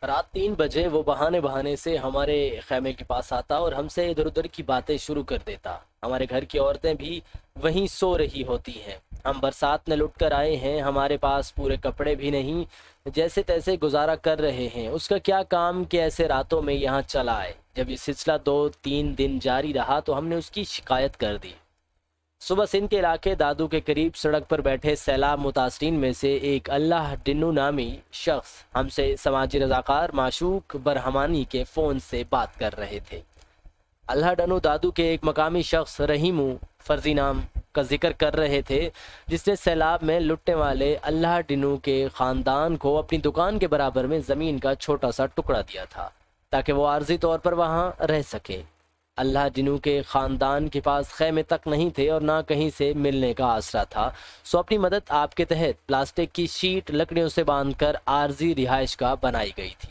रात 3 बजे वो बहाने बहाने से हमारे खैमे के पास आता और हमसे इधर उधर की बातें शुरू कर देता। हमारे घर की औरतें भी वहीं सो रही होती हैं। हम बरसात में लुट कर आए हैं, हमारे पास पूरे कपड़े भी नहीं, जैसे तैसे गुजारा कर रहे हैं। उसका क्या काम कि ऐसे रातों में यहाँ चला आए। जब ये सिलसिला 2-3 दिन जारी रहा तो हमने उसकी शिकायत कर दी। सुबह सिंध के इलाके दादू के करीब सड़क पर बैठे सैलाब मुतासरीन में से एक अल्लाह डिन्नू नामी शख्स हमसे समाजी रजाकार माशूक बरहमानी के फ़ोन से बात कर रहे थे। अल्लाह डनू दादू के एक मकामी शख्स रहीमू फर्जी नाम का जिक्र कर रहे थे, जिसने सैलाब में लुटने वाले अल्लाह डिनू के ख़ानदान को अपनी दुकान के बराबर में ज़मीन का छोटा सा टुकड़ा दिया था ताकि वो आर्जी तौर पर वहाँ रह सके। अल्लाह डिनू के ख़ानदान के पास खैमे तक नहीं थे और ना कहीं से मिलने का आसरा था, सो अपनी मदद आपके तहत प्लास्टिक की शीट लकड़ियों से बांधकर आर्जी रिहाइश का बनाई गई थी।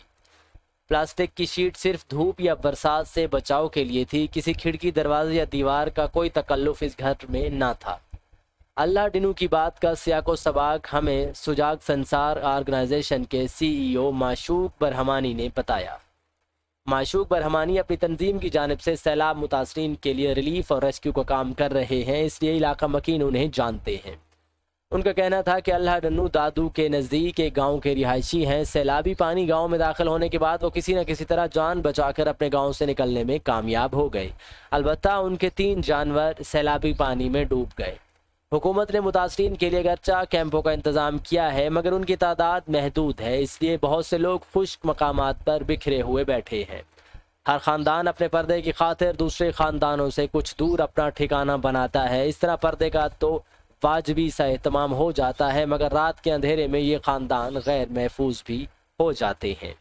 प्लास्टिक की शीट सिर्फ धूप या बरसात से बचाव के लिए थी, किसी खिड़की दरवाजे या दीवार का कोई तकल्लुफ़ इस घर में ना था। अल्लाह डिनू की बात का सियाको सबाक हमें सुजाग संसार ऑर्गेनाइजेशन के CEO माशूक बरहमानी ने बताया। माशूक बरहमानी अपनी तंजीम की जानिब से सैलाब मुतासरीन के लिए रिलीफ और रेस्क्यू का काम कर रहे हैं, इसलिए इलाका मकीन उन्हें जानते हैं। उनका कहना था कि अल्लाह डन्नू दादू के नज़दीक एक गांव के रिहायशी हैं। सैलाबी पानी गांव में दाखिल होने के बाद वो किसी न किसी तरह जान बचाकर अपने गांव से निकलने में कामयाब हो गए। अलबत्ता उनके 3 जानवर सैलाबी पानी में डूब गए। हुकूमत ने मुतासरीन के लिए अगरचा कैंपों का इंतज़ाम किया है, मगर उनकी तादाद महदूद है, इसलिए बहुत से लोग खुश्क मकामात पर बिखरे हुए बैठे हैं। हर ख़ानदान अपने पर्दे की खातिर दूसरे ख़ानदानों से कुछ दूर अपना ठिकाना बनाता है। इस तरह पर्दे का तो वाजबी सा एहतमाम हो जाता है, मगर रात के अंधेरे में ये ख़ानदान गैर महफूज भी हो जाते हैं।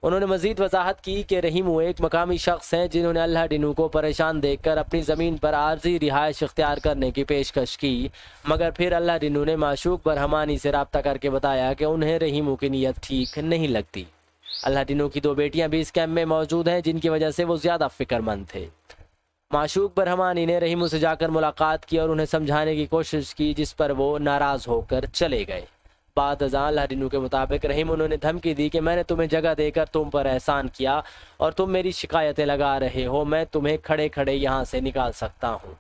उन्होंने मजीद वजाहत की कि रहीमू एक मकामी शख्स हैं जिन्होंने अल्लाह डिनू को परेशान देखकर अपनी ज़मीन पर आर्जी रिहाइश इख्तियार करने की पेशकश की, मगर फिर अल्लाह डिनू ने माशूक बरहमानी से रब्ता करके बताया कि उन्हें रहीमू की नीयत ठीक नहीं लगती। अल्लाह डिनू की 2 बेटियां भी इस कैंप में मौजूद हैं, जिनकी वजह से वो ज़्यादा फ़िक्रमंद थे। माशूक बरहमानी ने रहीमू से जाकर मुलाकात की और उन्हें समझाने की कोशिश की, जिस पर वो नाराज़ होकर चले गए। बाद अज़ां अल्लाह डिनू के मुताबिक रहीम उन्होंने धमकी दी कि मैंने तुम्हें जगह देकर तुम पर एहसान किया और तुम मेरी शिकायतें लगा रहे हो, मैं तुम्हें खड़े खड़े यहाँ से निकाल सकता हूँ।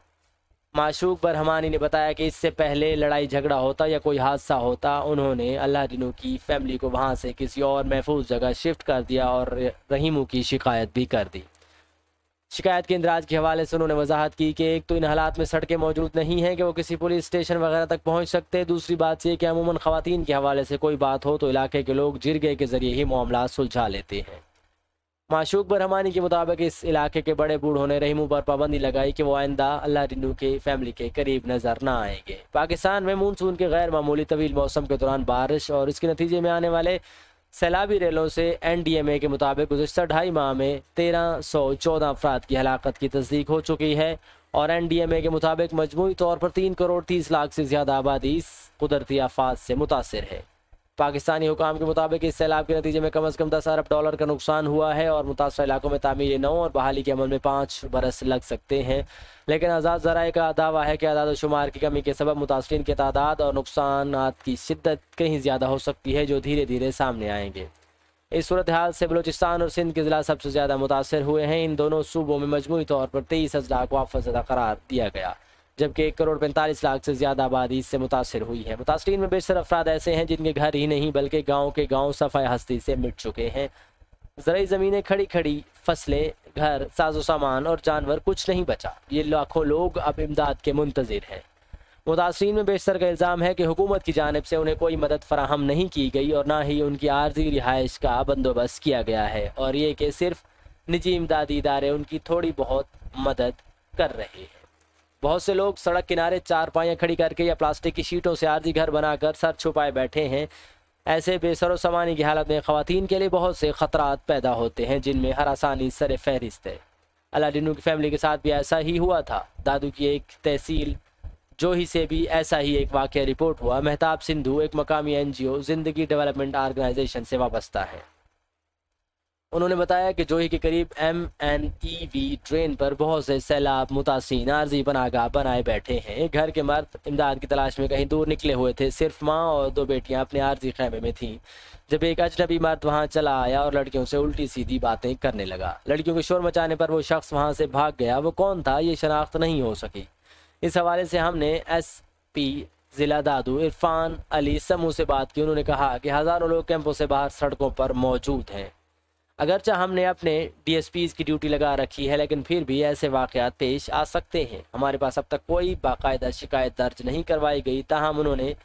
माशूक बरहमानी ने बताया कि इससे पहले लड़ाई झगड़ा होता या कोई हादसा होता, उन्होंने अल्लाह डिनू की फैमिली को वहाँ से किसी और महफूज जगह शिफ्ट कर दिया और रहीमू की शिकायत भी कर दी। शिकायत के इंदराज के हवाले से उन्होंने वजाहत की कि एक तो इन हालात में सड़कें मौजूद नहीं हैं कि वो किसी पुलिस स्टेशन वगैरह तक पहुंच सकते। दूसरी बात यह कि अमूमन ख़वातीन के हवाले से कोई बात हो तो इलाके के लोग जिरगे के ज़रिए ही मामला सुलझा लेते हैं। माशूक बरहमानी के मुताबिक इस इलाके के बड़े बूढ़ों ने रहीमू पर पाबंदी लगाई कि वो आइंदा अल्लाह डिनू के फैमिली के करीब नज़र ना आएंगे। पाकिस्तान में मानसून के गैर मामूली तवील मौसम के दौरान बारिश और इसके नतीजे में आने वाले सैलाबी रेलों से NDMA के मुताबिक गुज़श्ता 2.5 माह में 1314 अफराद की हलाकत की तस्दीक हो चुकी है और NDMA के मुताबिक मजमूई तौर पर 3 करोड़ 30 लाख से ज़्यादा आबादी इस कुदरती आफात से मुतासर है। पाकिस्तानी हुकाम के मुताबिक इस सैलाब के नतीजे में कम अज़ कम $10 अरब का नुकसान हुआ है और मुतासर इलाकों में तामीर नौ और बहाली के अमल में 5 बरस लग सकते हैं। लेकिन आज़ाद ज़राए का दावा है कि आदाद शुमार की कमी के सबब मुतासरीन की तादाद और नुकसान की शिद्दत कहीं ज़्यादा हो सकती है, जो धीरे धीरे सामने आएंगे। इस सूरत हाल से बलूचिस्तान और सिंध के ज़िला सबसे ज़्यादा मुतासर हुए हैं। इन दोनों सूबों में मजमूई तौर पर 23 अजला को आफतज़दा करार दिया गया, जबकि 1 करोड़ 45 लाख से ज़्यादा आबादी इससे मुतासर हुई है। मुतासरीन में बेशतर अफराद ऐसे हैं जिनके घर ही नहीं बल्कि गाँव के गाँव सफ़ाई हस्ती से मिट चुके हैं। ज़रूरी ज़मीनें खड़ी खड़ी, फसलें, घर, साजो सामान और जानवर, कुछ नहीं बचा। ये लाखों लोग अब इमदाद के मुंतज़िर हैं। मुतासरीन में बेशतर का इल्ज़ाम है कि हुकूमत की जानिब से उन्हें कोई मदद फराहम नहीं की गई और ना ही उनकी आर्जी रिहाइश का बंदोबस्त किया गया है, और ये कि सिर्फ निजी इमदादी इदारे उनकी थोड़ी बहुत मदद कर रहे हैं। बहुत से लोग सड़क किनारे चारपाइयाँ खड़ी करके या प्लास्टिक की शीटों से आर्जी घर बनाकर सर छुपाए बैठे हैं। ऐसे बेसरो सामानी की हालत में ख़वातीन के लिए बहुत से ख़तरात पैदा होते हैं, जिनमें हर आसानी सर फहरिस्त है। अल्लाह डिनू की फैमिली के साथ भी ऐसा ही हुआ था। दादू की एक तहसील जोही से भी ऐसा ही एक वाक़या रिपोर्ट हुआ। महताब सिंधु एक मकामी NGO ज़िंदगी डेवलपमेंट ऑर्गेनाइजेशन से वाबस्ता है। उन्होंने बताया कि जोही के करीब MNEV ट्रेन पर बहुत से सैलाब मुतासिन आरजी पनाहगाह बनाए बैठे हैं। घर के मर्द इमदाद की तलाश में कहीं दूर निकले हुए थे। सिर्फ माँ और 2 बेटियां अपने आरजी खैमे में थीं जब एक अजनबी मर्द वहां चला आया और लड़कियों से उल्टी सीधी बातें करने लगा। लड़कियों के शोर मचाने पर वो शख्स वहां से भाग गया। वो कौन था ये शनाख्त नहीं हो सकी। इस हवाले से हमने SP ज़िला दादू इरफान अली समूह से बात की। उन्होंने कहा कि हज़ारों लोग कैंपों से बाहर सड़कों पर मौजूद हैं। अगरचा हमने अपने DSPs की ड्यूटी लगा रखी है, लेकिन फिर भी ऐसे वाक़यात पेश आ सकते हैं। हमारे पास अब तक कोई बाकायदा शिकायत दर्ज नहीं करवाई गई। ताहम उन्होंने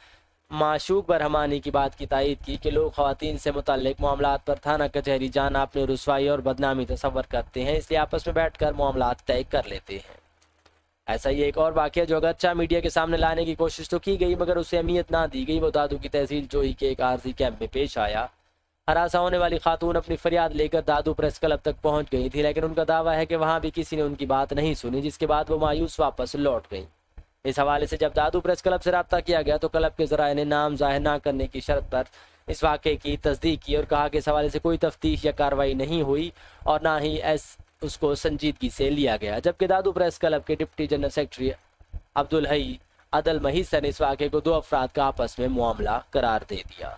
माशूक बरहमानी की बात की तायद की कि लोग ख़वातीन से मुतल्लिक मामलात पर थाना कचहरी जाना अपनी रुसवाई और बदनामी तसव्वुर करते हैं, इसलिए आपस में बैठकर मामलात तय कर लेते हैं। ऐसा ही एक और वाक़या जो अगरचा मीडिया के सामने लाने की कोशिश तो की गई मगर उसे अहमियत ना दी गई, वो दादू की तहसील जोही के एक आरजी कैंप में पेश आया। हरासा होने वाली खातून अपनी फरियाद लेकर दादू प्रेस क्लब तक पहुंच गई थी, लेकिन उनका दावा है कि वहां भी किसी ने उनकी बात नहीं सुनी, जिसके बाद वो मायूस वापस लौट गई। इस हवाले से जब दादू प्रेस क्लब से रब्ता किया गया तो क्लब के ज़राए ने नाम जाहिर ना करने की शर्त पर इस वाक़े की तस्दीक की और कहा कि इस हवाले से कोई तफ्तीश या कार्रवाई नहीं हुई और ना ही उसको संजीदगी से लिया गया। जबकि दादू प्रेस क्लब के डिप्टी जनरल सेक्रेटरी अब्दुल हई अदल महीसन ने इस वाक़े को 2 अफराद का आपस में मामला करार दे दिया।